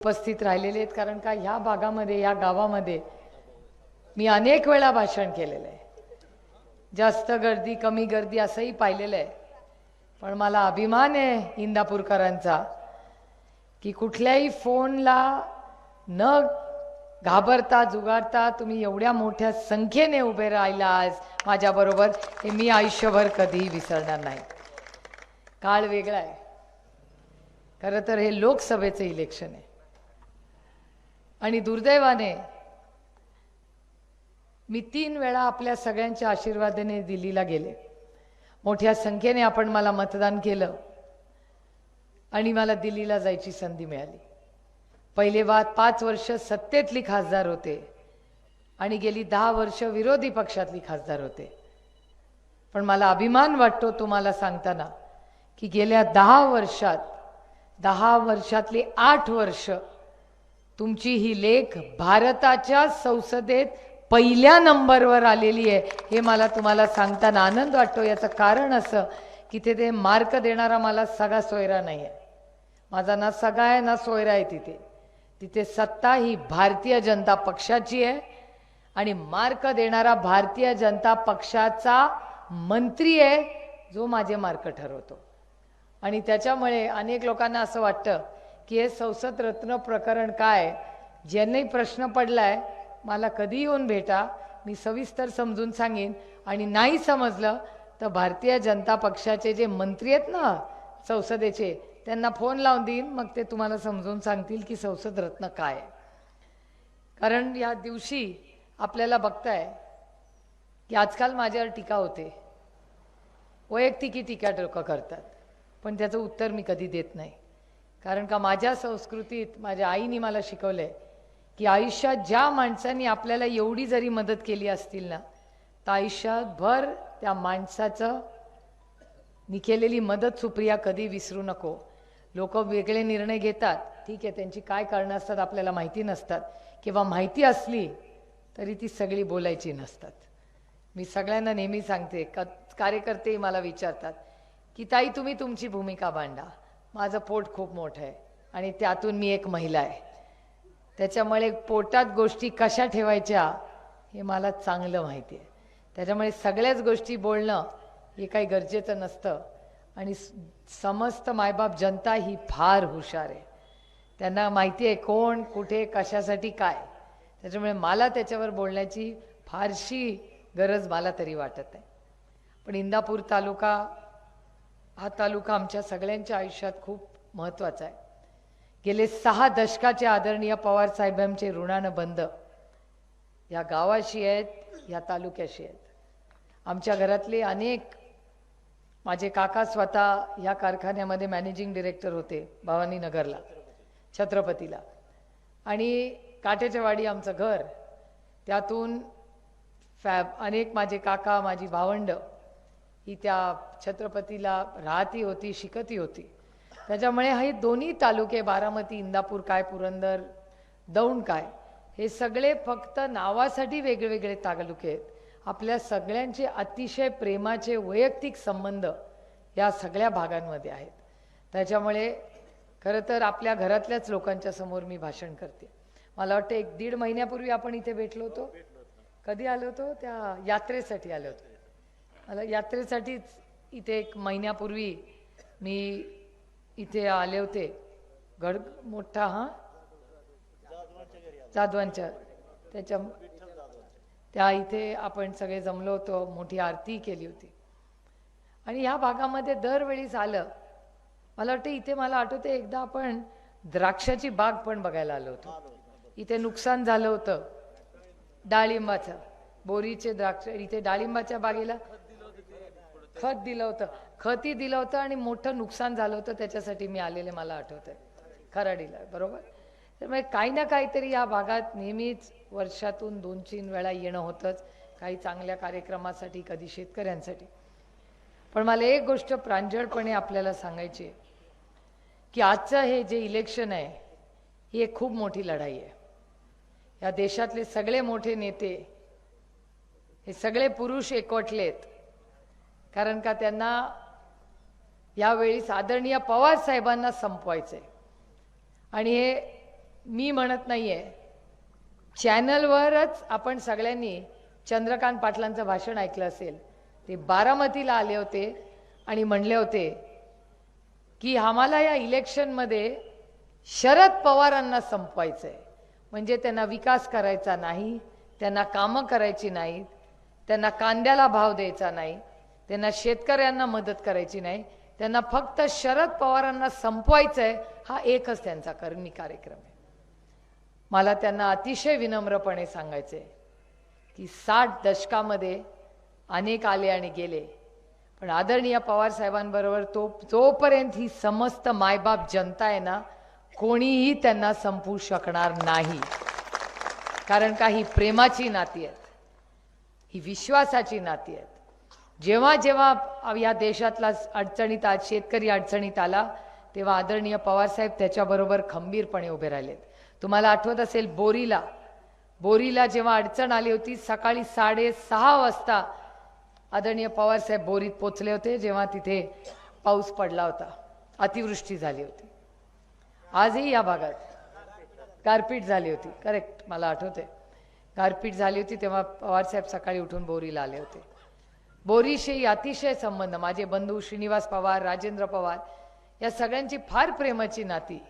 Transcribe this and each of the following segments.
उपस्थित राहिलेले आहेत, कारण का ह्या भागामध्ये या गावामध्ये मी अनेक वेळा भाषण केलेलं आहे. जास्त गर्दी कमी गर्दी असंही पाहिलेलं आहे, पण मला अभिमान आहे इंदापूरकरांचा की कुठल्याही फोनला न घाबरता जुगारता तुम्ही एवढ्या मोठ्या संख्येने उभे राहिला आज माझ्याबरोबर, हे मी आयुष्यभर कधीही विसरणार नाही. काळ वेगळा आहे. खरं तर हे लोकसभेचं इलेक्शन आहे आणि दुर्दैवाने मी 3 वेळा आपल्या सगळ्यांच्या आशीर्वादाने दिल्लीला गेले. मोठ्या संख्येने आपण मला मतदान केलं आणि मला दिल्लीला जायची संधी मिळाली. पहिले 5 वर्ष सत्तेतली खासदार होते आणि गेली 10 वर्ष विरोधी पक्षातली खासदार होते. पण मला अभिमान वाटतो तुम्हाला सांगताना की गेल्या 10 वर्षातली 8 वर्ष तुमची ही लेख भारताच्या संसदेत पहिल्या नंबरवर आलेली आहे. हे मला तुम्हाला सांगताना आनंद वाटतो. याचं कारण असं की ते मार्क देणारा मला सगळा सोयरा नाही आहे. माझा ना सगळा आहे ना सोयरा आहे. तिथे सत्ता ही भारतीय जनता पक्षाची आहे आणि मार्क देणारा भारतीय जनता पक्षाचा मंत्री आहे, जो माझे मार्क ठरवतो. आणि त्याच्यामुळे अनेक लोकांना असं वाटतं की हे संसद रत्न प्रकरण काय, ज्यांनी प्रश्न पडलाय मला कधी येऊन भेटा, मी सविस्तर समजून सांगेन. आणि नाही समजलं तर भारतीय जनता पक्षाचे जे मंत्री आहेत ना संसदेचे, त्यांना फोन लावून देईन, मग ते तुम्हाला समजून सांगतील की संसद रत्न काय आहे. कारण या दिवशी आपल्याला बघताय की आजकाल माझ्यावर टीका होते, वैयक्तिक टीका लोकं करतात, पण त्याचं उत्तर मी कधी देत नाही. कारण का माझ्या संस्कृतीत माझ्या आईने मला शिकवलं आहे की आयुष्यात ज्या माणसांनी आपल्याला एवढी जरी मदत केली असतील ना, तर आयुष्याभर त्या माणसाचं मी केलेली मदत सुप्रिया कधी विसरू नको. लोक वेगळे निर्णय घेतात, ठीक आहे, त्यांची काय कारणं असतात आपल्याला माहिती नसतात, किंवा माहिती असली तरी ती सगळी बोलायची नसतात. मी सगळ्यांना नेहमी सांगते, कार्यकर्ते मला विचारतात की ताई तुम्ही तुमची भूमिका मांडा. माझं पोट खूप मोठं आहे आणि त्यातून मी एक महिला आहे, त्याच्यामुळे पोटात गोष्टी कशा ठेवायच्या हे मला चांगलं माहिती आहे. त्याच्यामुळे सगळ्याच गोष्टी बोलणं हे काही गरजेचं नसतं. आणि समस्त मायबाप जनता ही फार हुशार आहे, त्यांना माहिती आहे कोण कुठे कशासाठी काय. त्याच्यामुळे मला त्याच्यावर बोलण्याची फारशी गरज मला तरी वाटत नाही. पण इंदापूर तालुका हा तालुका आमच्या सगळ्यांच्या आयुष्यात खूप महत्त्वाचा आहे. गेले 6 दशकाचे आदरणीय पवार साहेबांचे ऋणानं बंध या गावाशी आहेत, या तालुक्याशी आहेत. आमच्या घरातले अनेक, माझे काका स्वतः या कारखान्यामध्ये मॅनेजिंग डायरेक्टर होते भवानीनगरला, छत्रपतीला. आणि काट्याच्या वाडी आमचं घर, त्यातून अनेक माझे काका माझी भावंड ही त्या छत्रपतीला राहती होती, शिकती होती. त्याच्यामुळे हे दोन्ही तालुके, बारामती, इंदापूर काय, पुरंदर, दौंड काय, हे सगळे फक्त नावासाठी वेगवेगळे तालुके आहेत. आपल्या सगळ्यांचे अतिशय प्रेमाचे वैयक्तिक संबंध या सगळ्या भागांमध्ये आहेत. त्याच्यामुळे खरं तर आपल्या घरातल्याच लोकांच्या समोर मी भाषण करते. मला वाटतं 1-1.5 महिन्यापूर्वी आपण इथे भेटलो होतो. कधी आलो होतो? त्या यात्रेसाठी आलो होतो. मला यात्रेसाठीच इथे 1 महिन्यापूर्वी मी इथे आले होते. गड मोठा जाधवांच्या त्या इथे आपण सगळे जमलो होतो, मोठी आरती केली होती. आणि ह्या भागामध्ये दरवेळीच आलं, मला वाटतं इथे मला आठवते एकदा आपण द्राक्षाची बाग पण बघायला आलो होतो. इथे नुकसान झालं होतं डाळिंबाचं, बोरीचे द्राक्ष, इथे डाळिंबाच्या बागेला खत दिलं होतं आणि मोठं नुकसान झालं होतं. त्याच्यासाठी मी आलेले मला आठवतंय खराडीला, बरोबर. त्यामुळे काही ना काहीतरी या भागात नेहमीच वर्षातून 2-3 वेळा येणं होतंच, काही चांगल्या कार्यक्रमासाठी, कधी शेतकऱ्यांसाठी. पण मला एक गोष्ट प्रांजळपणे आपल्याला सांगायची आहे की आजचं हे जे इलेक्शन आहे ही एक खूप मोठी लढाई आहे. या देशातले सगळे मोठे नेते, हे सगळे पुरुष एकवटलेत, कारण का त्यांना यावेळी आदरणीय पवार साहेबांना संपवायचंय. आणि हे मी म्हणत नाहीये, चॅनलवरच आपण सगळ्यांनी चंद्रकांत पाटलांचं भाषण ऐकलं असेल. ते बारामतीला आले होते आणि म्हणले होते की आम्हाला या इलेक्शनमध्ये शरद पवारांना संपवायचंय. म्हणजे त्यांना विकास करायचा नाही, त्यांना कामं करायची नाहीत, त्यांना कांद्याला भाव द्यायचा नाही, त्यांना शेतकऱ्यांना मदत करायची नाही, त्यांना फक्त शरद पवारांना संपवायचंय. हा एकच त्यांचा कर्मी कार्यक्रम आहे. मला त्यांना अतिशय विनम्रपणे सांगायचंय की 60 दशकामध्ये अनेक आले आणि गेले, पण आदरणीय पवार साहेबांबरोबर जोपर्यंत ही समस्त मायबाप जनता आहे ना, कोणीही त्यांना संपवू शकणार नाही. कारण का ही प्रेमाची नाती आहेत, ही विश्वासाची नाती आहेत. जेव्हा जेव्हा या देशातला अडचणीत आज शेतकरी अडचणीत आला, तेव्हा आदरणीय पवारसाहेब त्याच्याबरोबर खंबीरपणे उभे राहिलेत. तुम्हाला आठवत असेल बोरीला जेव्हा अडचण आली होती, सकाळी 6:30 वाजता आदरणीय पवारसाहेब बोरीत पोचले होते, जेव्हा तिथे पाऊस पडला होता, अतिवृष्टी झाली होती. आजही या भागात गारपीट झाली होती. करेक्ट, मला आठवते गारपीट झाली होती, तेव्हा पवारसाहेब सकाळी उठून बोरीला आले होते. बोरीशी अतिशय संबंध, माझे बंधू श्रीनिवास पवार, राजेंद्र पवार, या सगळ्यांची फार प्रेमाची नाती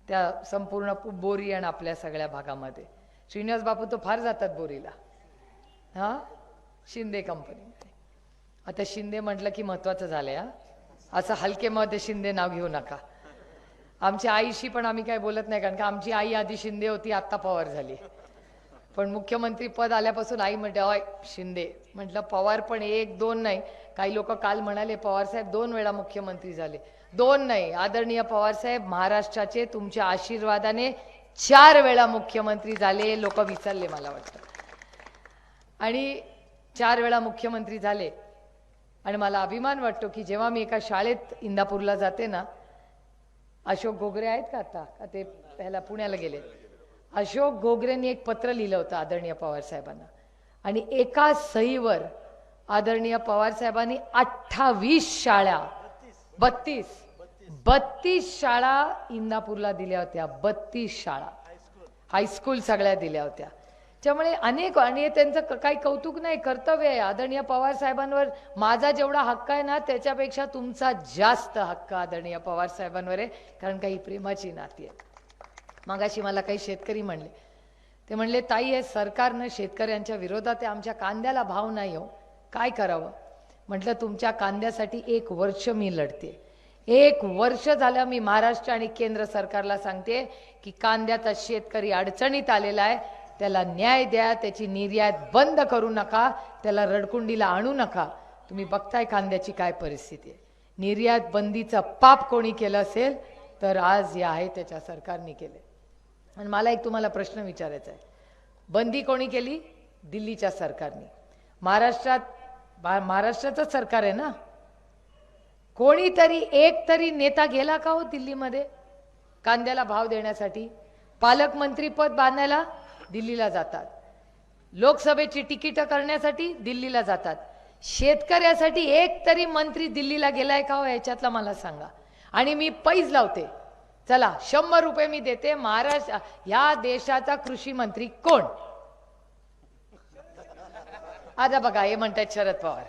त्या संपूर्ण बोरी आणि आपल्या सगळ्या भागामध्ये. श्रीनिवास बापू तो फार जातात बोरीला. हां, शिंदे कंपनी. आता शिंदे म्हटलं की महत्त्वाचं झालंय. असं हलकेमध्ये शिंदे नाव घेऊ नका. आमच्या आईशी पण आम्ही काय बोलत नाही, कारण का आमची आई आधी शिंदे होती, आत्ता पवार झाली. पण मुख्यमंत्री पद आल्यापासून आई म्हणते अय शिंदे. म्हटलं पवार पण 1-2 नाही. काही लोक काल म्हणाले पवार साहेब 2 वेळा मुख्यमंत्री झाले. 2 नाही, आदरणीय पवार साहेब महाराष्ट्राचे तुमच्या आशीर्वादाने 4 वेळा मुख्यमंत्री झाले. लोक विसरले मला वाटतं. आणि 4 वेळा मुख्यमंत्री झाले. आणि मला अभिमान वाटतो की जेव्हा मी एका शाळेत इंदापूरला जाते ना, अशोक घोगरे आहेत का आता, का ते पहिला पुण्याला गेले. अशोक घोगरेंनी एक पत्र लिहिलं होतं आदरणीय पवार साहेबांना, आणि एका सहीवर आदरणीय पवार साहेबांनी 28 शाळा 32 शाळा इंदापूरला दिल्या होत्या. 32 शाळा हायस्कूल सगळ्या दिल्या होत्या. त्यामुळे अनेक, आणि त्यांचं काही कौतुक नाही, कर्तव्य आहे. आदरणीय पवार साहेबांवर माझा जेवढा हक्क आहे ना, त्याच्यापेक्षा तुमचा जास्त हक्क आदरणीय पवार साहेबांवर आहे, कारण काही प्रेमाची नाती आहे. मगाशी मला काही शेतकरी म्हणले, ते म्हणले ताई हे सरकारनं शेतकऱ्यांच्या विरोधात आहे, आमच्या कांद्याला भाव नाही हो, काय करावं. म्हटलं तुमच्या कांद्यासाठी 1 वर्ष मी लढते. 1 वर्ष झालं मी महाराष्ट्र आणि केंद्र सरकारला सांगते की कांद्याचा शेतकरी अडचणीत आलेला आहे, त्याला न्याय द्या, त्याची निर्यात बंद करू नका, त्याला रडकुंडीला आणू नका. तुम्ही बघताय कांद्याची काय परिस्थिती आहे. निर्यात बंदीचं पाप कोणी केलं असेल तर आज हे आहे त्याच्या सरकारने केले. आणि मला एक तुम्हाला प्रश्न विचारायचा आहे, बंदी कोणी केली? दिल्लीच्या सरकारने. महाराष्ट्राचं सरकार आहे ना. कोणीतरी एक तरी नेता गेला का हो दिल्लीमध्ये कांद्याला भाव देण्यासाठी? पालकमंत्री पद बांधायला दिल्लीला जातात, लोकसभेची तिकीट करण्यासाठी दिल्लीला जातात. शेतकऱ्यासाठी एक तरी मंत्री दिल्लीला गेलाय का हो? याच्यातला मला सांगा. आणि मी पैज लावते, चला 100 रुपये मी देते. महाराष्ट्र या देशाचा कृषी मंत्री कोण? आता बघा हे म्हणतात शरद पवार.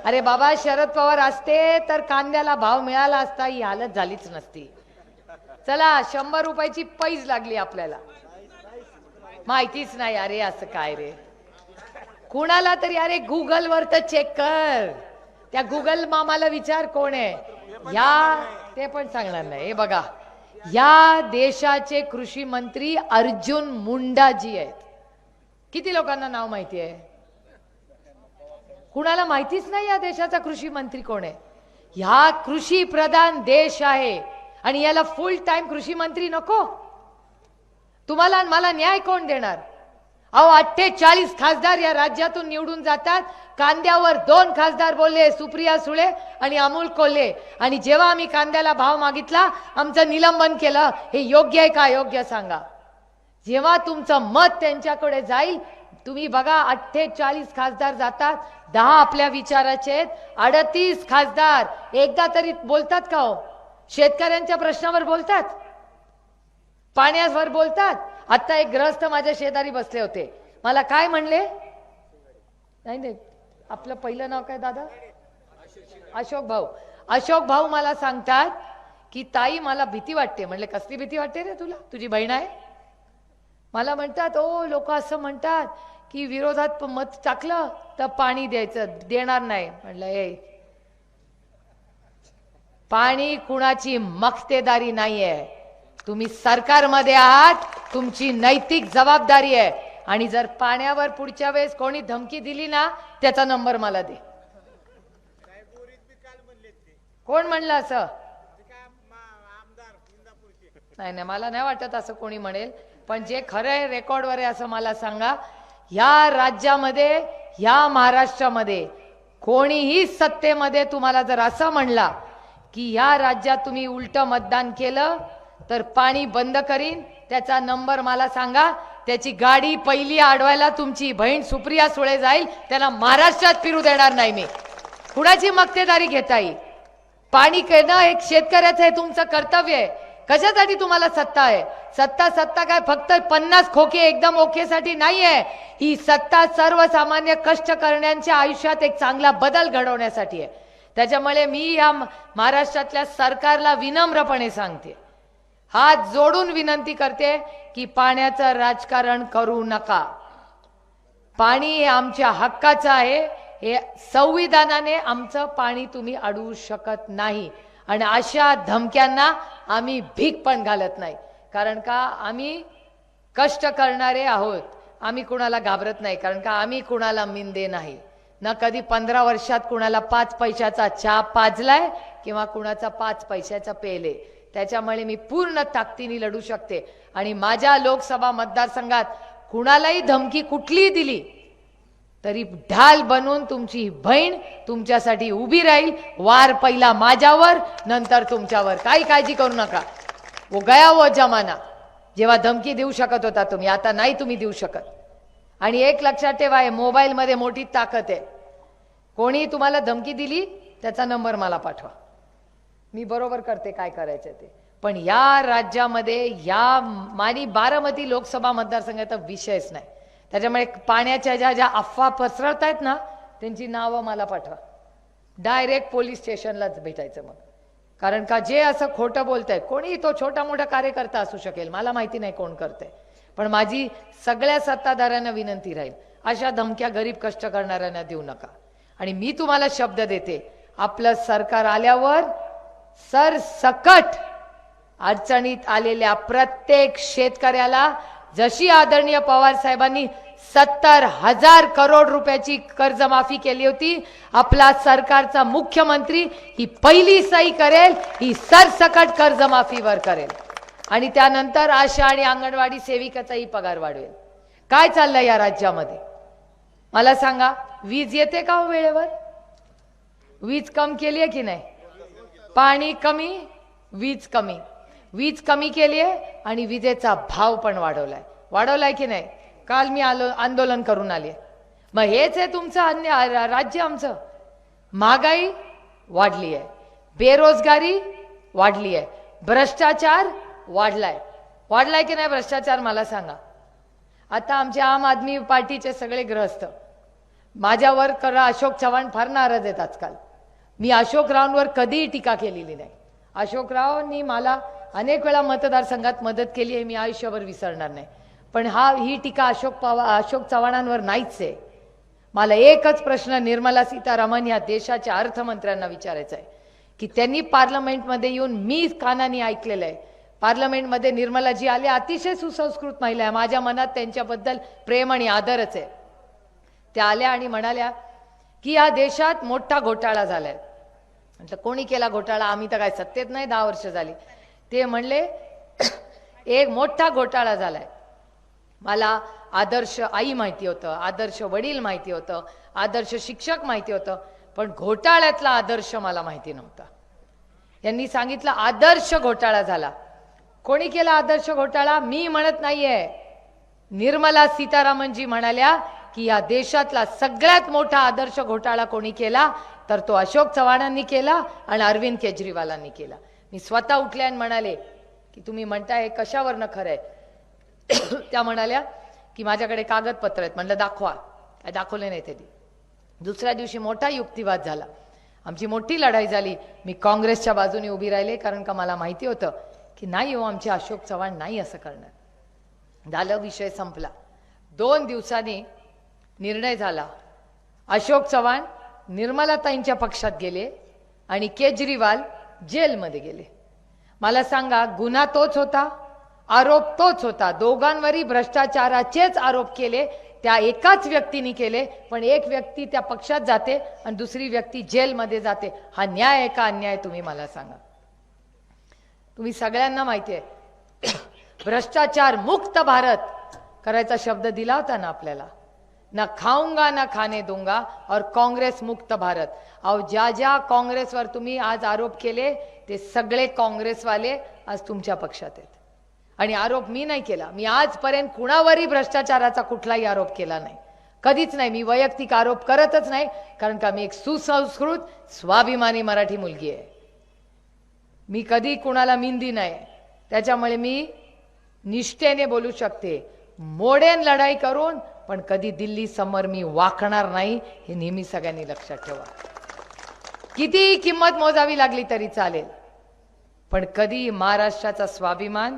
अरे बाबा, शरद पवार असते तर कांद्याला भाव मिळाला असता, ही हालत झालीच नसती. चला 100 रुपयाची पैज लागली आपल्याला, माहितीच नाही. अरे असं काय रे, कुणाला तरी अरे गुगल वर तर चेक कर, त्या गुगल मामाला विचार कोण आहे. या ते पण सांगणार नाही. हे बघा, या देशाचे कृषी मंत्री अर्जुन मुंडाजी आहेत. किती लोकांना नाव माहिती आहे? कुणाला माहितीच नाही या देशाचा कृषी मंत्री कोण आहे. ह्या कृषी प्रधान देश आहे आणि याला फुल टाइम कृषी मंत्री नको? तुम्हाला मला न्याय कोण देणार? अहो 48 खासदार या राज्यातून निवडून जातात. कांद्यावर 2 खासदार बोलले, सुप्रिया सुळे आणि अमोल कोल्हे. आणि जेव्हा आम्ही कांद्याला भाव मागितला आमचं निलंबन केलं. हे योग्य आहे का? योग्य सांगा. जेव्हा तुमचं मत त्यांच्याकडे जाईल, तुम्ही बघा 48 खासदार जातात, 10 आपल्या विचाराचे आहेत, 38 खासदार एकदा तरी बोलतात का हो? शेतकऱ्यांच्या प्रश्नावर बोलतात? पाण्यावर बोलतात. आता एक ग्रहस्थ माझ्या शेजारी बसले होते, मला काय म्हणले, नाही नाही आपलं पहिलं नाव काय दादा, अशोक भाऊ. अशोक भाऊ मला सांगतात की ताई मला भीती वाटते. म्हणले कसली भीती वाटते रे तुला, तुझी बहीण आहे. मला म्हणतात ओ लोक असं म्हणतात की विरोधात मत टाकलं तर पाणी द्यायचं, देणार नाही. म्हणलं ए पाणी कुणाची मक्तेदारी नाहीये, तुम्ही सरकारमध्ये आहात, तुमची नैतिक जबाबदारी आहे. आणि जर पाण्यावर पुढच्या वेळेस कोणी धमकी दिली ना त्याचा नंबर मला दे. कोण म्हणलं असं, नाही नाही मला नाही वाटत असं कोणी म्हणेल, पण जे खरं आहे रेकॉर्डवर आहे असं मला सांगा. या राज्यामध्ये, या महाराष्ट्रामध्ये कोणीही सत्तेमध्ये तुम्हाला जर असं म्हणला की या राज्यात तुम्ही उलट मतदान केलं तर पाणी बंद करीन, त्याचा नंबर मला सांगा. त्याची गाडी पहिली अडवायला तुमची बहीण सुप्रिया सुळे जाईल, त्याला महाराष्ट्रात फिरू देणार नाही मी. कुणाची मक्तेदारी घेता येईल. पाणी करणं एक शेतकऱ्याचं आहे, तुमचं कर्तव्य आहे. कशासाठी तुम्हाला सत्ता आहे, सत्ता काय फक्त 50 खोके एकदम ओकेसाठी नाही आहे. ही सत्ता सर्वसामान्य कष्ट करण्याच्या आयुष्यात एक चांगला बदल घडवण्यासाठी आहे. त्याच्यामुळे मी या महाराष्ट्रातल्या सरकारला विनम्रपणे सांगते, हात जोडून विनंती करते की पाण्याचं राजकारण करू नका. पाणी हे आमच्या हक्काचं आहे, हे संविधानाने आमचं पाणी तुम्ही अडवू शकत नाही. आणि अशा धमक्यांना आम्ही भीक पण घालत नाही, कारण का आम्ही कष्ट करणारे आहोत. आम्ही कुणाला घाबरत नाही, कारण का आम्ही कुणाला मिंदे नाही. ना कधी 15 वर्षात कुणाला 5 पैशाचा चहा पाजलाय किंवा कुणाचा 5 पैशाचा पेले. त्याच्यामुळे मी पूर्ण ताकदीने लढू शकते. आणि माझ्या लोकसभा मतदारसंघात कुणालाही धमकी कुठलीही दिली तरी ढाल बनून तुमची बहीण तुमच्यासाठी उभी राहील. वार पहिला माझ्यावर, नंतर तुमच्यावर. काही काळजी करू नका. वो गया वो जमाना जेव्हा धमकी देऊ शकत होता तुम्ही, आता नाही तुम्ही देऊ शकत. आणि एक लक्षात ठेवा, मोबाईल मध्ये मोठी ताकद आहे. कोणी तुम्हाला धमकी दिली त्याचा नंबर मला पाठवा, मी बरोबर करते काय करायचं ते. पण या राज्यामध्ये या मानी बारामती लोकसभा मतदारसंघाचा विषयच नाही. त्याच्यामुळे पाण्याच्या ज्या ज्या अफवा पसरवत आहेत ना त्यांची नावं मला पाठवा. डायरेक्ट पोलीस स्टेशनलाच भेटायचं मग. कारण का जे असं खोटं बोलतायत, कोणी तो छोटा मोठा कार्यकर्ता असू शकेल, मला माहिती नाही कोण करतंय, पण माझी सगळ्या सत्ताधाऱ्यांना विनंती राहील, अशा धमक्या गरीब कष्ट करणाऱ्यांना देऊ नका. आणि मी तुम्हाला शब्द देते, आपलं सरकार आल्यावर सरसकट अडचणीत आलेल्या प्रत्येक शेतकऱ्याला, जशी आदरणीय पवार साहेबांनी 70,000 करोड रुपयाची कर्जमाफी केली होती, आपला सरकारचा मुख्यमंत्री ही पहिली सही करेल, ही सरसकट कर्जमाफीवर करेल. आणि त्यानंतर आशा आणि अंगणवाडी सेविकाचाही पगार वाढवेल. काय चाललंय या राज्यामध्ये मला सांगा. वीज येते का हो वेळेवर? वीज कम केली आहे की नाही? पाणी कमी, वीज कमी. वीज कमी केली आहे आणि विजेचा भाव पण वाढवलाय की नाही? काल मी आंदोलन करून आले. मग हेच आहे तुमचं अन्य राज्य आमचं. महागाई वाढली आहे, बेरोजगारी वाढली आहे, भ्रष्टाचार वाढलाय की नाही भ्रष्टाचार मला सांगा. आता आमच्या आम आदमी पार्टीचे सगळे ग्रहस्थ माझ्यावर अशोक चव्हाण फार नाराज आहेत आजकाल. मी अशोकरावांवर कधीही टीका केलेली नाही. अशोकरावांनी मला अनेक वेळा मतदारसंघात मदत केली आहे, मी आयुष्यभर विसरणार नाही. पण ही टीका अशोक चव्हाणांवर नाहीच आहे. मला एकच प्रश्न निर्मला सीतारामन या देशाच्या अर्थमंत्र्यांना विचारायचा आहे की त्यांनी पार्लमेंटमध्ये येऊन, मी कानाने ऐकलेलं आहे, पार्लमेंटमध्ये निर्मलाजी आले, अतिशय सुसंस्कृत महिला आहे, माझ्या मनात त्यांच्याबद्दल प्रेम आणि आदरच आहे. त्या आल्या आणि म्हणाल्या की या देशात मोठा घोटाळा झालाय. म्हटलं कोणी केला घोटाळा? आम्ही तर काय सत्तेत नाही, 10 वर्ष झाली. ते म्हणले एक मोठा घोटाळा झालाय. मला आदर्श आई माहिती होतं, आदर्श वडील माहिती होतं, आदर्श शिक्षक माहिती होतं, पण घोटाळ्यातला आदर्श मला माहिती नव्हता. यांनी सांगितलं आदर्श घोटाळा झाला. कोणी केला आदर्श घोटाळा? मी म्हणत नाहीये, निर्मला सीतारामनजी म्हणाल्या की या देशातला सगळ्यात मोठा आदर्श घोटाळा कोणी केला तर तो अशोक चव्हाणांनी केला आणि अरविंद केजरीवालांनी केला. मी स्वतः उठले आणि म्हणाले की तुम्ही म्हणताय हे कशावरनं खरं आहे. त्या म्हणाल्या की माझ्याकडे कागदपत्र आहेत. म्हणलं दाखवा. काय दाखवले नाही त्यांनी. दुसऱ्या दिवशी मोठा युक्तिवाद झाला. आमची मोठी लढाई झाली. मी काँग्रेसच्या बाजूने उभी राहिले, कारण का मला माहिती होतं की नाही हो, आमचे अशोक चव्हाण नाही असं करणार. झालं, विषय संपला. 2 दिवसांनी निर्णय झाला. अशोक चव्हाण निर्मलाताईंच्या पक्षात गेले आणि केजरीवाल जेलमध्ये गेले. मला सांगा, गुन्हा तोच होता, आरोप तोच होता. दोघांवरही भ्रष्टाचाराचेच आरोप केले. त्या एकाच व्यक्तीने केले, पण एक व्यक्ती त्या पक्षात जाते आणि दुसरी व्यक्ती जेलमध्ये जाते. हा न्याय आहे का अन्याय? तुम्ही मला सांगा. तुम्ही सगळ्यांना माहिती आहे, भ्रष्टाचार मुक्त भारत करायचा शब्द दिला होता ना आपल्याला. ना खाऊंगा ना खाने दूंगा और काँग्रेस मुक्त भारत. अहो, ज्या ज्या काँग्रेसवर तुम्ही आज आरोप केले ते सगळे काँग्रेसवाले आज तुमच्या पक्षात आहेत. आणि आरोप मी नाही केला. मी आजपर्यंत कुणावरही भ्रष्टाचाराचा कुठलाही आरोप केला नाही, कधीच नाही. मी वैयक्तिक आरोप करतच नाही, कारण का मी एक सुसंस्कृत स्वाभिमानी मराठी मुलगी आहे. मी कधी कुणाला मिंदी नाही. त्याच्यामुळे मी निष्ठेने बोलू शकते. मोडेन लढाई करून, पण कधी दिल्ली समोर मी वाकणार नाही. हे नेहमी सगळ्यांनी लक्षात ठेवा. किती किंमत मोजावी लागली तरी चालेल, पण कधी महाराष्ट्राचा स्वाभिमान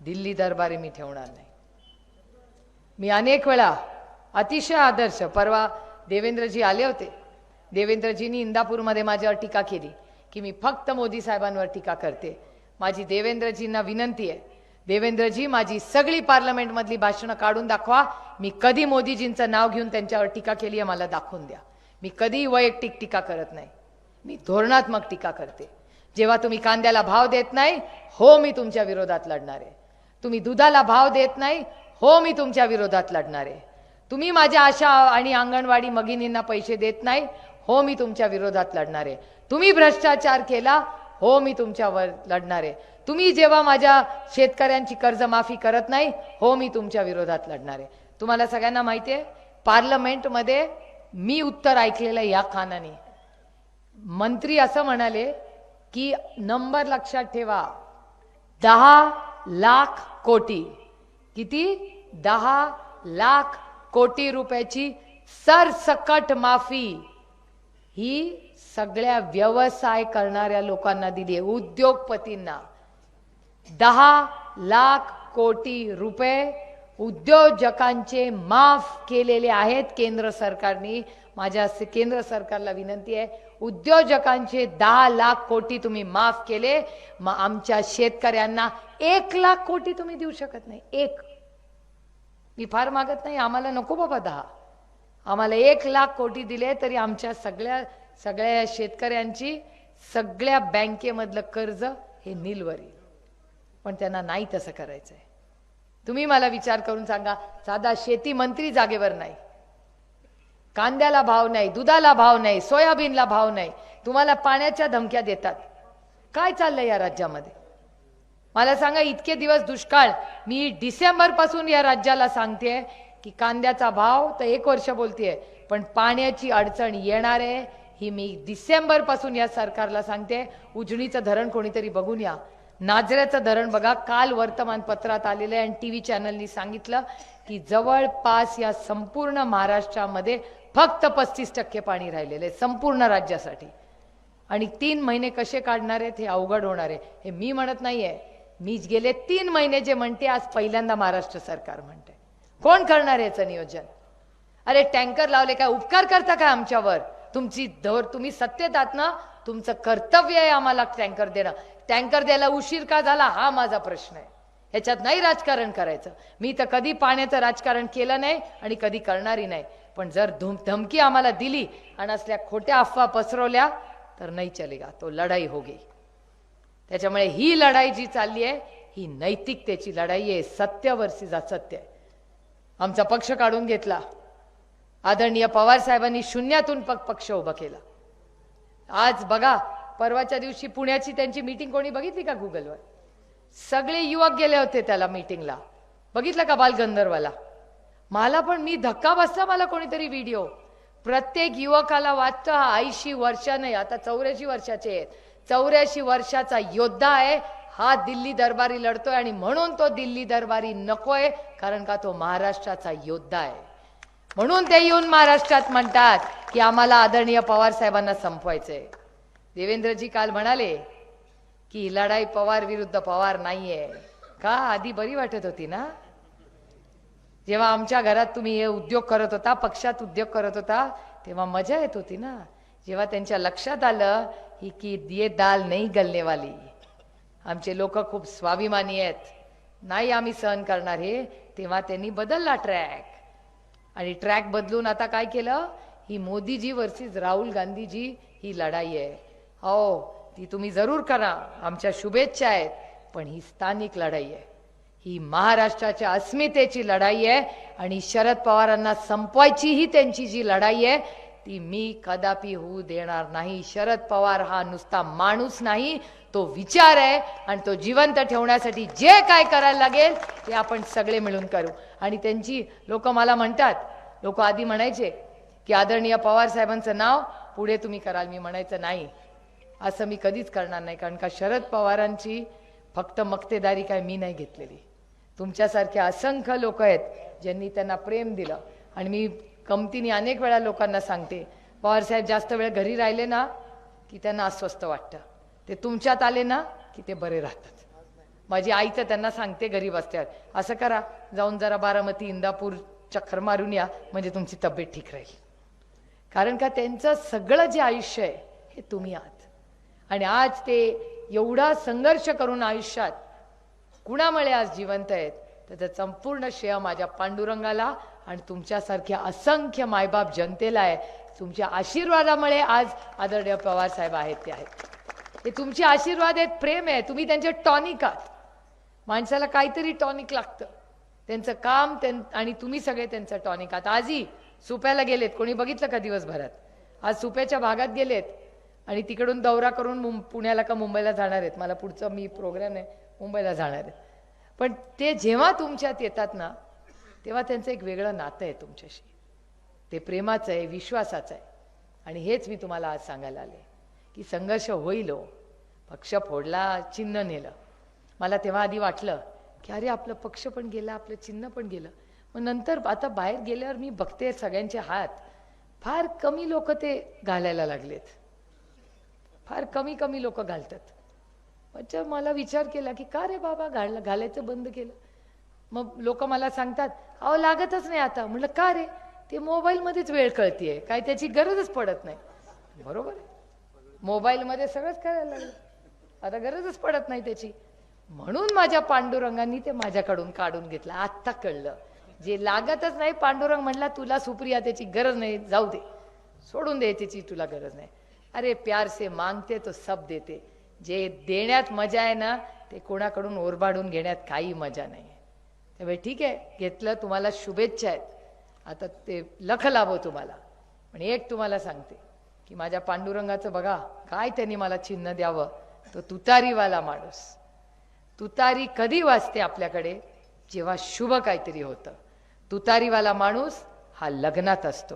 दिल्ली दरबारी मी ठेवणार नाही. मी अनेक वेळा अतिशय आदर्श, परवा देवेंद्रजी आले होते. देवेंद्रजींनी इंदापूरमध्ये माझ्यावर टीका केली की मी फक्त मोदी साहेबांवर टीका करते. माझी देवेंद्रजींना विनंती आहे, देवेंद्रजी माझी सगळी पार्लमेंटमधली भाषणं काढून दाखवा. मी कधी मोदीजींचं नाव घेऊन त्यांच्यावर टीका केली आहे मला दाखवून द्या. मी कधी वैयक्तिक टीका करत नाही, मी धोरणात्मक टीका करते. जेव्हा तुम्ही कांद्याला भाव देत नाही, हो मी तुमच्या विरोधात लढणार आहे. तुम्ही दुधाला भाव देत नाही, हो मी तुमच्या विरोधात लढणार आहे. तुम्ही माझ्या आशा आणि अंगणवाडी भगिनींना पैसे देत नाही, हो मी तुमच्या विरोधात लढणार आहे. तुम्ही भ्रष्टाचार केला, हो मी तुमच्यावर लढणार आहे. तुम्ही जेव्हा माझ्या शेतकऱ्यांची कर्जमाफी करत नाही, हो मी तुमच्या विरोधात लढणार आहे. तुम्हाला सगळ्यांना माहिती आहे, पार्लमेंटमध्ये मी उत्तर ऐकलेलं या कानाने. मंत्री असं म्हणाले की नंबर लक्षात ठेवा, 10 लाख कोटी. किती? 10 लाख कोटी रुपयाची सरसकट माफी ही सगळ्या व्यवसाय करणाऱ्या लोकांना दिली आहे, उद्योगपतींना. 10 लाख कोटी रुपये उद्योजकांचे माफ केलेले आहेत केंद्र सरकारने. माझ्या केंद्र सरकारला विनंती आहे, उद्योजकांचे 10 लाख कोटी तुम्ही माफ केले, मग आमच्या शेतकऱ्यांना 1 लाख कोटी तुम्ही देऊ शकत नाही. मी फार मागत नाही, आम्हाला नको बाबा 10, आम्हाला 1 लाख कोटी दिले तरी आमच्या सगळ्या शेतकऱ्यांची सगळ्या बँकेमधलं कर्ज हे नीलवर येईल. पण त्यांना नाही तसं करायचंय. तुम्ही मला विचार करून सांगा, साधा शेती मंत्री जागेवर नाही, कांद्याला भाव नाही, दुधाला भाव नाही, सोयाबीनला भाव नाही, तुम्हाला पाण्याच्या धमक्या देतात. काय चाललंय या राज्यामध्ये? मला सांगा, इतके दिवस दुष्काळ, मी डिसेंबर पासून या राज्याला सांगते की कांद्याचा भाव तर 1 वर्ष बोलतेय, पण पाण्याची अडचण येणार आहे ही मी डिसेंबर पासून या सरकारला सांगते. उजनीचं धरण कोणीतरी बघून या, नाझऱ्याचं धरण बघा. काल वर्तमानपत्रात आलेलं आहे आणि टीव्ही चॅनलनी सांगितलं की जवळपास या संपूर्ण महाराष्ट्रामध्ये फक्त 35% पाणी राहिलेलं आहे संपूर्ण राज्यासाठी. आणि 3 महिने कसे काढणार आहेत हे अवघड होणार आहे. हे मी म्हणत नाहीये, मी गेले 3 महिने जे म्हणते आज पहिल्यांदा महाराष्ट्र सरकार म्हणते. कोण करणार याचं नियोजन? अरे टँकर लावले काय उपकार करता काय आमच्यावर? तुम्ही सत्तेत आहात ना, तुमचं कर्तव्य आहे आम्हाला टँकर देणं. टँकर द्यायला उशीर का झाला हा माझा प्रश्न आहे. ह्याच्यात नाही राजकारण करायचं. मी तर कधी पाण्याचं राजकारण केलं नाही आणि कधी करणारी नाही. पण जर धमकी आम्हाला दिली आणि असल्या खोट्या अफवा पसरवल्या तर नाही चलेगा, तो लढाई होगी. त्याच्यामुळे ही लढाई जी चालली आहे ही नैतिकतेची लढाई आहे, सत्यावरची असत्य आहे. आमचा पक्ष काढून घेतला, आदरणीय पवार साहेबांनी शून्यातून पक्ष उभा केला. आज बघा, परवाच्या दिवशी पुण्याची त्यांची मीटिंग कोणी बघितली का गुगलवर? सगळे युवक गेले होते त्याला मीटिंगला. बघितलं का बालगंधर्वाला? मला पण मी धक्का बसला, मला कोणीतरी व्हिडिओ. प्रत्येक युवकाला वाटतं हा 80 वर्ष नाही, आता 84 वर्षाचे आहेत. 84 वर्षाचा योद्धा आहे हा दिल्ली दरबारी लढतोय आणि म्हणून तो दिल्ली दरबारी नकोय, कारण का तो महाराष्ट्राचा योद्धा आहे. म्हणून ते येऊन महाराष्ट्रात म्हणतात की आम्हाला आदरणीय पवार साहेबांना संपवायचंय. देवेंद्रजी काल म्हणाले की लढाई पवार विरुद्ध पवार नाहीये का. आधी बरी वाटत होती ना, जेव्हा आमच्या घरात तुम्ही हे उद्योग करत होता, पक्षात उद्योग करत होता, तेव्हा मजा येत होती ना. जेव्हा त्यांच्या लक्षात आलं ही की ये दाल नाही गलने वाली, आमचे लोक खूप स्वाभिमानी आहेत, नाही आम्ही सहन करणार हे, तेव्हा त्यांनी बदलला ट्रॅक. आणि ट्रॅक बदलून आता काय केलं, ही मोदीजी वर्सेस राहुल गांधीजी ही लढाई आहे. हो ती तुम्ही जरूर करा, आमच्या शुभेच्छा आहेत, पण ही स्थानिक लढाई आहे, ही महाराष्ट्राच्या अस्मितेची लढाई आहे. आणि शरद पवारांना संपवायची ही त्यांची जी लढाई आहे ती मी कदापि होऊ देणार नाही. शरद पवार हा नुसता माणूस नाही, तो विचार आहे, आणि तो जिवंत ठेवण्यासाठी जे काय करायला लागेल ते आपण सगळे मिळून करू. आणि त्यांची लोक मला म्हणतात, लोक आधी म्हणायचे की आदरणीय पवार साहेबांचं नाव पुढे तुम्ही कराल. मी म्हणायचं नाही, असं मी कधीच करणार नाही, कारण का शरद पवारांची फक्त मक्तेदारी काय मी नाही घेतलेली, तुमच्यासारखे असंख्य लोक आहेत ज्यांनी त्यांना प्रेम दिलं. आणि मी कमतीने अनेक वेळा लोकांना सांगते, पवार साहेब जास्त वेळ घरी राहिले ना की त्यांना अस्वस्थ वाटतं, ते तुमच्यात आले ना की ते बरे राहतात. माझी आई तर त्यांना सांगते घरी बसल्यावर, असं करा जाऊन जरा बारामती इंदापूर चक्कर मारून या, म्हणजे तुमची तब्येत ठीक राहील. कारण का त्यांचं सगळं जे आयुष्य आहे हे तुम्ही आहात. आणि आज ते एवढा संघर्ष करून आयुष्यात कुणामुळे आज जिवंत आहेत, त्याचं संपूर्ण श्रेय माझ्या पांडुरंगाला आणि तुमच्यासारख्या असंख्य मायबाप जनतेला आहे. तुमच्या आशीर्वादामुळे आज आदरणीय पवार साहेब आहेत ते आहेत. हे तुमचे आशीर्वाद आहेत, प्रेम आहे, तुम्ही त्यांचे टॉनिक आहात. माणसाला काहीतरी टॉनिक लागतं, त्यांचं काम आणि तुम्ही सगळे त्यांचं टॉनिक आहात. आजही सुप्याला गेलेत, कोणी बघितलं का दिवसभरात, आज सुप्याच्या भागात गेलेत आणि तिकडून दौरा करून पुण्याला का मुंबईला जाणार आहेत. मला पुढचं मी प्रोग्राम आहे, मुंबईला जाणार आहेत. पण ते जेव्हा तुमच्यात येतात ना तेव्हा त्यांचं एक वेगळं नातं आहे तुमच्याशी, ते प्रेमाचं आहे, विश्वासाचं आहे. आणि हेच मी तुम्हाला आज सांगायला आले की संघर्ष होईल हो. पक्ष फोडला, चिन्ह नेलं. मला तेव्हा आधी वाटलं की अरे आपलं पक्ष पण गेला, आपलं चिन्ह पण गेलं. मग नंतर आता बाहेर गेल्यावर मी बघते सगळ्यांचे हात फार कमी लोक ते घालायला लागलेत, फार कमी लोक घालतात. म्हणजे मला विचार केला की का रे बाबा घालायचं बंद केलं. मग लोक मला सांगतात अहो लागतच नाही आता. म्हटलं का रे, ते मोबाईलमध्येच वेळ कळतीये, काय त्याची गरजच पडत नाही. बरोबर आहे, मोबाईलमध्ये सगळंच करायला लागलं, आता गरजच पडत नाही त्याची. म्हणून माझ्या पांडुरंगांनी ते माझ्याकडून काढून घेतलं. आत्ता कळलं, जे लागतच नाही पांडुरंग म्हणला तुला सुप्रिया त्याची गरज नाही, जाऊ दे, सोडून दे, त्याची तुला गरज नाही. अरे प्यार से मांगते तो सब देते. जे देण्यात मजा आहे ना ते कोणाकडून ओरबाडून घेण्यात काही मजा नाही. त्यामुळे ठीक आहे, घेतलं, तुम्हाला शुभेच्छा आहेत, आता ते लख लाभो तुम्हाला. पण एक तुम्हाला सांगते की माझ्या पांडुरंगाचं बघा काय त्यांनी मला चिन्ह द्यावं, तो तुतारीवाला माणूस. तुतारी कधी वाजते आपल्याकडे, जेव्हा शुभ काहीतरी होतं. तुतारीवाला माणूस हा लग्नात असतो.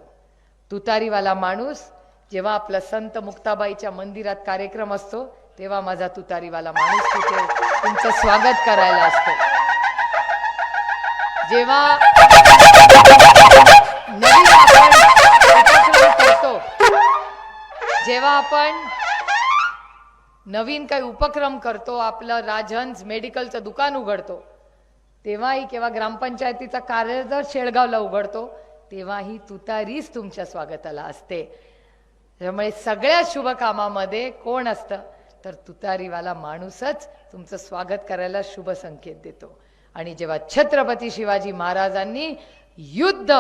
तुतारीवाला माणूस जेव्हा आपलं संत मुक्ताबाईच्या मंदिरात कार्यक्रम असतो तेव्हा माझा तुतारीवाला माणूस तिथे तुमचं स्वागत करायला असतो. जेव्हा नवीन आपण उपक्रम करतो, जेव्हा आपण नवीन काही उपक्रम करतो, आपलं राजहंस मेडिकलचं दुकान उघडतो, तेव्हाही किंवा ग्रामपंचायतीचा कार्य जर शेळगावला उघडतो तेव्हाही तुतारीच तुमच्या स्वागताला असते. त्यामुळे सगळ्या शुभ कामामध्ये कोण असतं तर तुतारीवाला माणूसच तुमचं स्वागत करायला शुभ संकेत देतो. आणि जेव्हा छत्रपती शिवाजी महाराजांनी युद्ध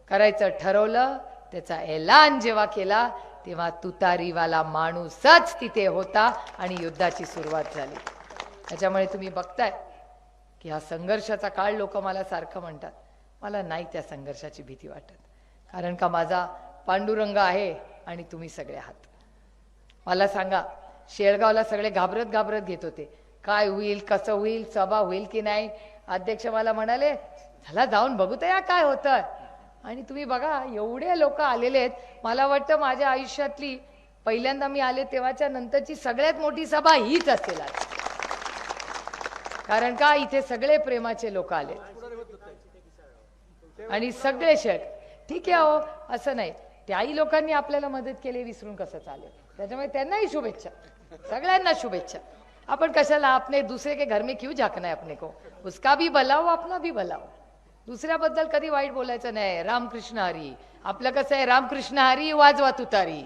करायचं ठरवलं, त्याचा ऐलान जेव्हा केला तेव्हा तुतारीवाला माणूसच तिथे होता आणि युद्धाची सुरुवात झाली. त्याच्यामुळे तुम्ही बघताय की हा संघर्षाचा काळ, लोक मला सारखं म्हणतात, मला नाही त्या संघर्षाची भीती वाटत, कारण का माझा पांडुरंग आहे आणि तुम्ही सगळे आहात. मला सांगा, शेळगावला सगळे घाबरत घेत होते, काय होईल, कसं होईल, सभा होईल की नाही. अध्यक्ष मला म्हणाले चला जाऊन बघू तर या काय होतं. आणि तुम्ही बघा एवढे लोक आलेले आहेत. मला वाटतं माझ्या आयुष्यातली पहिल्यांदा मी आले तेव्हाच्या नंतरची सगळ्यात मोठी सभा हीच असेल आज. कारण का इथे सगळे प्रेमाचे लोक आले आणि सगळे शेट ठीक आहे हो, असं नाही. त्याही लोकांनी आपल्याला मदत केली विसरून कसं चालेल. त्याच्यामुळे त्यांनाही शुभेच्छा, सगळ्यांना शुभेच्छा. आपण कशाला आपने दूसरे के घर में क्यों झाकना है अपने को, उसका भी भला हो अपना भी भला हो. दुसऱ्याबद्दल कधी वाईट बोलायचं नाही. रामकृष्ण हरी. आपलं कसं आहे, रामकृष्ण हरी वाजवा तुतारी.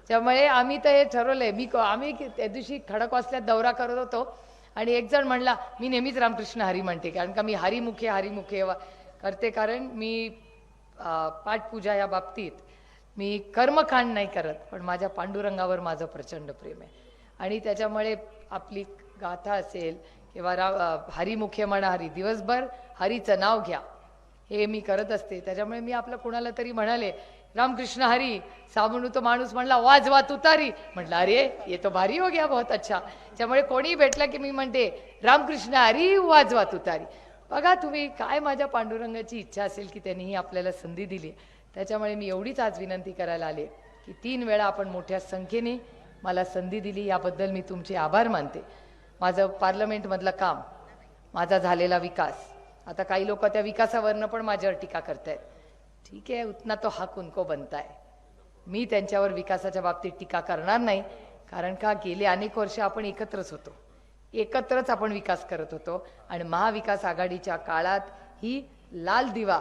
त्यामुळे आम्ही तर हे ठरवलंय. आम्ही त्या दिवशी खडकवासल्यात दौरा करत होतो आणि एक जण म्हणला मी नेहमीच रामकृष्ण हरी म्हणते, कारण का मी हरिमुखे करते. कारण मी पाठपूजा या बाबतीत मी कर्मकांड नाही करत, पण माझ्या पांडुरंगावर माझं प्रचंड प्रेम आहे. आणि त्याच्यामुळे आपली गाथा असेल किंवा हरिमुखे म्हणा, हरी दिवसभर हरीचं नाव घ्या हे मी करत असते. त्याच्यामुळे मी आपलं कुणाला तरी म्हणाले रामकृष्ण हरी, साबणू तो माणूस म्हणला वाजवा तुतारी. म्हटलं अरे ये तो भारी हो गया, बहुत अच्छा. त्यामुळे कोणी भेटलं की मी म्हणते रामकृष्ण हरी वाजवा तुतारी. बघा तुम्ही काय माझ्या पांडुरंगाची इच्छा असेल की त्यांनीही आपल्याला संधी दिली. त्याच्यामुळे मी एवढीच आज विनंती करायला आले की 3 वेळा आपण मोठ्या संख्येने मला संधी दिली, याबद्दल मी तुमचे आभार मानते. माझं पार्लमेंटमधलं काम, माझा झालेला विकास, आता काही लोक त्या विकासावरनं पण माझ्यावर टीका करतायत. ठीक आहे, उतना तो हक उनको बनता है. मी त्यांच्यावर विकासाच्या बाबतीत टीका करणार नाही, कारण का गेले अनेक वर्ष आपण एकत्रच होतो, एकत्रच आपण विकास करत होतो. आणि महाविकास आघाडीच्या काळात ही लाल दिवा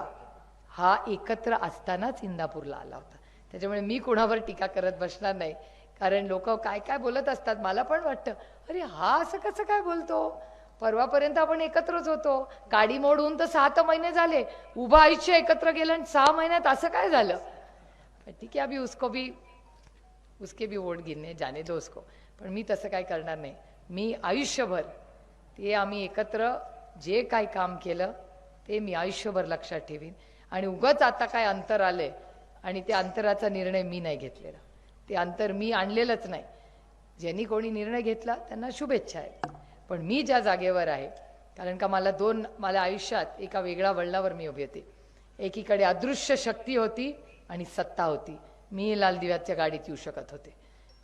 हा एकत्र असतानाच इंदापूरला आला होता. त्याच्यामुळे मी कुणावर टीका करत बसणार नाही, कारण लोक काय काय बोलत असतात. मला पण वाटतं अरे हा असं कसं काय बोलतो, परवापर्यंत आपण एकत्रच होतो, काडी मोडून तर 7 महिने झाले, उभं आयुष्य एकत्र गेलं आणि 6 महिन्यात असं काय झालं. ठीक आहे, अभी उसके भी वोट गिरने जाने दो उसको. पण मी तसं काय करणार नाही. मी आयुष्यभर ते आम्ही एकत्र जे काय काम केलं ते मी आयुष्यभर लक्षात ठेवीन. आणि उगाच आता काय अंतर आलंय आणि त्या अंतराचा निर्णय मी नाही घेतलेला, ते अंतर मी आणलेलंच नाही. ज्यांनी कोणी निर्णय घेतला त्यांना शुभेच्छा आहेत, पण मी ज्या जागेवर आहे, कारण का मला आयुष्यात एका वेगळ्या वळणावर मी उभी होते. एकीकडे अदृश्य शक्ती होती आणि सत्ता होती, मी लाल दिव्याच्या गाडीत येऊ शकत होते.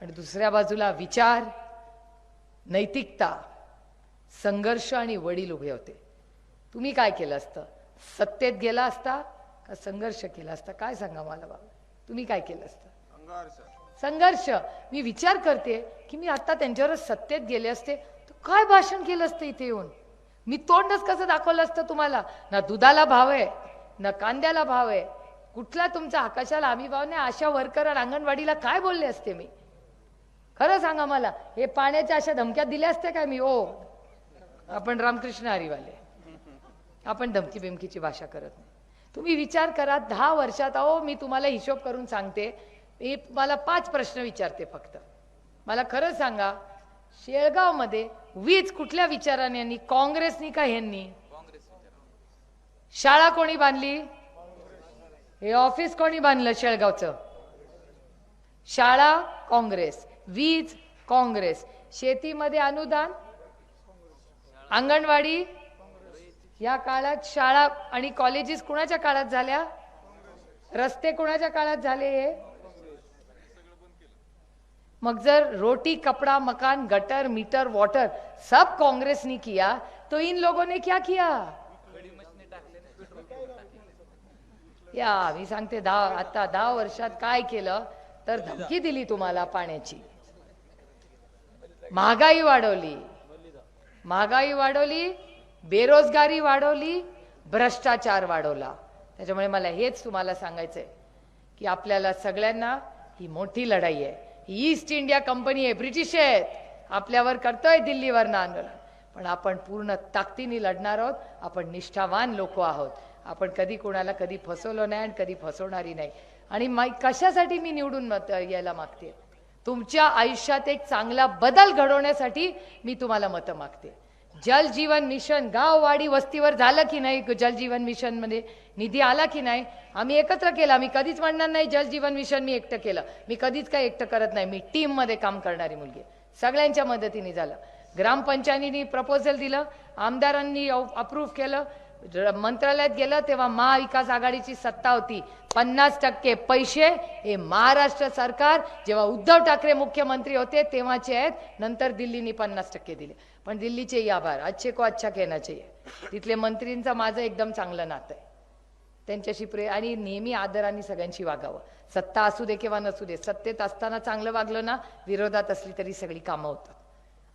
आणि दुसऱ्या बाजूला विचार, नैतिकता, संघर्ष आणि वडील उभे होते. तुम्ही काय केलं असतं, सत्तेत गेला असता का संघर्ष केला असता, काय सांगा मला बाबा, तुम्ही काय केलं असतं. संघर्ष. मी विचार करते की मी आता त्यांच्यावर सत्तेत गेले असते तर काय भाषण केलं असतं इथे येऊन. मी तोंडच कसं दाखवलं असतं तुम्हाला. ना दुधाला भाव आहे, ना कांद्याला भाव आहे, कुठला तुमचा आकाशाला आम्ही भाव नाही. अशा वर्कर आणि अंगणवाडीला काय बोलले असते मी, खरं सांगा मला. हे पाण्याच्या अशा धमक्या दिल्या असत्या काय मी. ओ आपण रामकृष्ण हरीवाले, आपण धमकी बिमकीची भाषा करत नाही. तुम्ही विचार करा 10 वर्षात. अहो मी तुम्हाला हिशोब करून सांगते. मी मला 5 प्रश्न विचारते फक्त. मला खरं सांगा, शेळगाव मध्ये वीज कुठल्या विचाराने यांनी, काँग्रेसनी का ह्यांनी. शाळा कोणी बांधली, हे ऑफिस कोणी बांधलं शेळगावचं. शाळा काँग्रेस, वीज काँग्रेस, शेतीमध्ये अनुदान, अंगणवाडी. या काळात शाळा आणि कॉलेजेस कुणाच्या काळात झाल्या, रस्ते कुणाच्या काळात झाले. हे मग जर रोटी कपड़ा मकान गटर मीटर वाटर सब कांग्रेस ने किया तो इन लोगों ने क्या किया. या मी सांगते 10 वर्षात काय केलं तर धमकी दिली तुम्हाला पाण्याची, महागाई वाढवली, बेरोजगारी वाढवली, भ्रष्टाचार वाढवला. त्याच्यामुळे मला हेच तुम्हाला सांगायचंय की आपल्याला सगळ्यांना ही मोठी लढाई आहे. ईस्ट इंडिया कंपनी आहे, ब्रिटिश आहेत, आपल्यावर करतोय दिल्लीवरनं आंदोलन, पण आपण पूर्ण ताकदीने लढणार आहोत. आपण निष्ठावान लोक आहोत. आपण कधी कोणाला कधी फसवलो नाही आणि कधी फसवणारी नाही. आणि कशासाठी मी निवडून यायला मागते, तुमच्या आयुष्यात एक चांगला बदल घडवण्यासाठी मी तुम्हाला मतं मागते. जल जीवन मिशन गाववाडी वस्तीवर झालं की नाही, जल जीवन मिशन मध्ये निधी आला की नाही, आम्ही एकत्र केला. मी कधीच म्हणणार नाही जल जीवन मिशन मी एकटं केलं, मी कधीच काय एकटं करत नाही. मी टीम मध्ये काम करणारी मुलगी, सगळ्यांच्या मदतीने झालं. ग्रामपंचायतीने प्रपोजल दिलं, आमदारांनी अप्रूव्ह केलं, मंत्रालयात गेलं तेव्हा महाविकास आघाडीची सत्ता होती. 50% पैसे हे महाराष्ट्र सरकार जेव्हा उद्धव ठाकरे मुख्यमंत्री होते तेव्हाचे आहेत. नंतर दिल्लीने 50% दिले. पण दिल्लीचे आभार, अच्छे को अच्छा कहना चाहिए. तिथले मंत्रींचं माझं एकदम चांगलं नातं आहे त्यांच्याशी आणि नेहमी आदराने सगळ्यांशी वागावं. सत्ता असू दे किंवा नसू दे, सत्तेत असताना चांगलं वागलं ना, विरोधात असली तरी सगळी कामं होतात.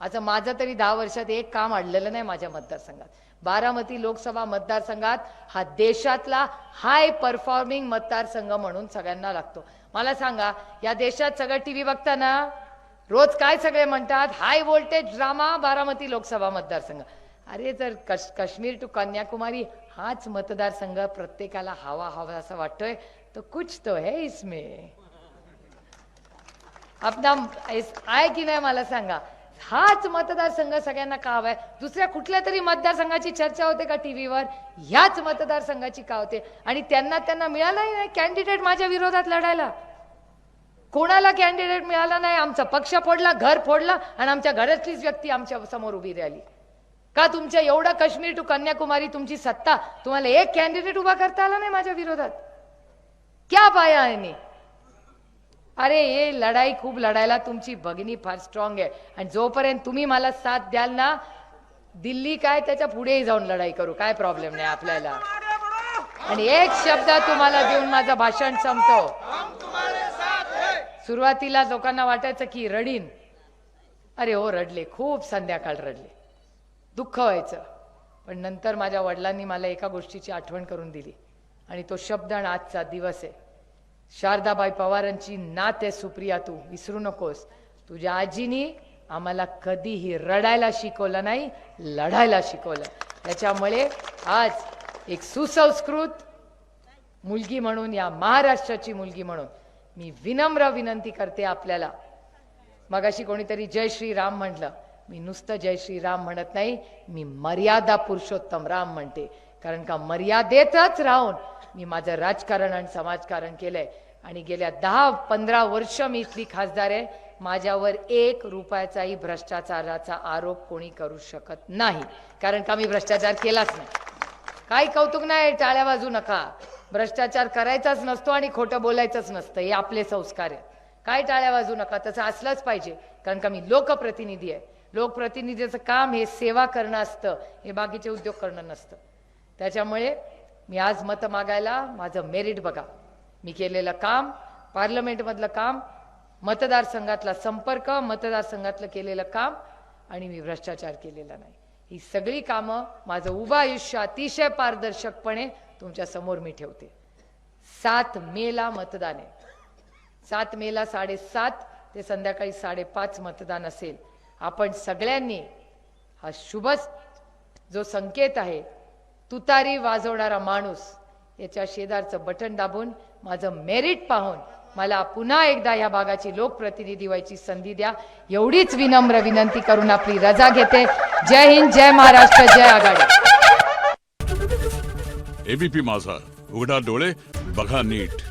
आता माझं तरी 10 वर्षात एक काम अडलेलं नाही माझ्या मतदारसंघात. बारामती लोकसभा मतदारसंघात हा देशातला हाय परफॉर्मिंग मतदारसंघ म्हणून सगळ्यांना लागतो. मला सांगा, या देशात सगळं टीव्ही बघताना रोज काय सगळे म्हणतात, high voltage drama Baramati Lok Sabha मतदारसंघ. अरे जर काश्मीर टू कन्याकुमारी हाच मतदारसंघ प्रत्येकाला हवा हवा असं वाटतोय तो कुछ तो है इसमें. अपना आहे की नाही मला सांगा. हाच मतदारसंघ सगळ्यांना का हवाय? दुसऱ्या कुठल्या तरी मतदारसंघाची चर्चा होते का टीव्हीवर? ह्याच मतदारसंघाची का होते? आणि त्यांना मिळालाही नाही कॅन्डिडेट माझ्या विरोधात लढायला. कोणाला कॅन्डिडेट मिळाला नाही. आमचा पक्ष फोडला, घर फोडला आणि आमच्या घरातलीच व्यक्ती आमच्या समोर उभी राहिली. का तुमच्या एवढा काश्मीर टू कन्याकुमारी तुमची सत्ता, तुम्हाला एक कॅन्डिडेट उभा करता आला नाही माझ्या विरोधात? क्या पाया आहे? अरे हे लढाई खूप लढायला तुमची भगिनी फार स्ट्रॉंग आहे. आणि जोपर्यंत तुम्ही मला साथ द्याल ना, दिल्ली काय त्याच्या पुढेही जाऊन लढाई करू, काय प्रॉब्लेम नाही आपल्याला. आणि एक शब्द तुम्हाला देऊन माझं भाषण संपतो. सुरुवातीला लोकांना वाटायचं की रडीन. अरे हो रडले, खूप संध्याकाळ रडले, दुःख व्हायचं. पण नंतर माझ्या वडिलांनी मला एका गोष्टीची आठवण करून दिली आणि तो शब्द आणि आजचा दिवस आहे. शारदाबाई पवारांची नात आहे सुप्रिया, तू विसरू नकोस. तुझ्या आजीनी आम्हाला कधीही रडायला शिकवलं नाही, लढायला शिकवलं. त्याच्यामुळे आज एक सुसंस्कृत मुलगी म्हणून, या महाराष्ट्राची मुलगी म्हणून मी विनम्र विनंती करते आपल्याला. मगाशी कोणीतरी जय श्रीराम म्हटलं. मी नुसतं जय श्रीराम म्हणत नाही, मी मर्यादा पुरुषोत्तम राम म्हणते. कारण का मर्यादेतच राहून मी माझं राजकारण आणि समाजकारण केलंय. आणि गेल्या 10-15 वर्ष मी इथली खासदार आहे. माझ्यावर 1 रुपयाचाही भ्रष्टाचाराचा आरोप कोणी करू शकत नाही. कारण का मी भ्रष्टाचार केलाच नाही. काही कौतुक नाही, टाळ्या वाजू नका. भ्रष्टाचार करायचाच नसतो आणि खोटं बोलायचंच नसतं, हे आपले संस्कार आहे. काय टाळ्या वाजू नका, तसं असलंच पाहिजे. कारण का मी लोकप्रतिनिधी आहे. लोकप्रतिनिधीचं काम हे सेवा करणं असतं, हे बाकीचे उद्योग करणं नसतं. त्याच्यामुळे मी आज मत मागायला, माझं मेरिट बघा, मी केलेलं काम, पार्लमेंटमधलं काम, मतदारसंघातला संपर्क, मतदारसंघातलं केलेलं काम, आणि मी भ्रष्टाचार केलेला नाही. ही सगळी कामं, माझं उभं आयुष्य अतिशय पारदर्शकपणे तुमच्या समोर मी ठेवते. 7 मेला मतदान आहे. 7 मेला 7:30 ते संध्याकाळी 5:30 मतदान असेल. आपण सगळ्यांनी हा शुभ जो संकेत आहे, तुतारी वाजवणारा माणूस, याच्या शेजारचं बटन दाबून माझं मेरिट पाहून मला पुन्हा एकदा या भागाची लोकप्रतिनिधी व्हायची संधी द्या, एवढीच विनम्र विनंती करून आपली रजा घेते. जय हिंद, जय महाराष्ट्र, जय आघाडी. एबीपी माझा, उघडा डोळे बघा नीट.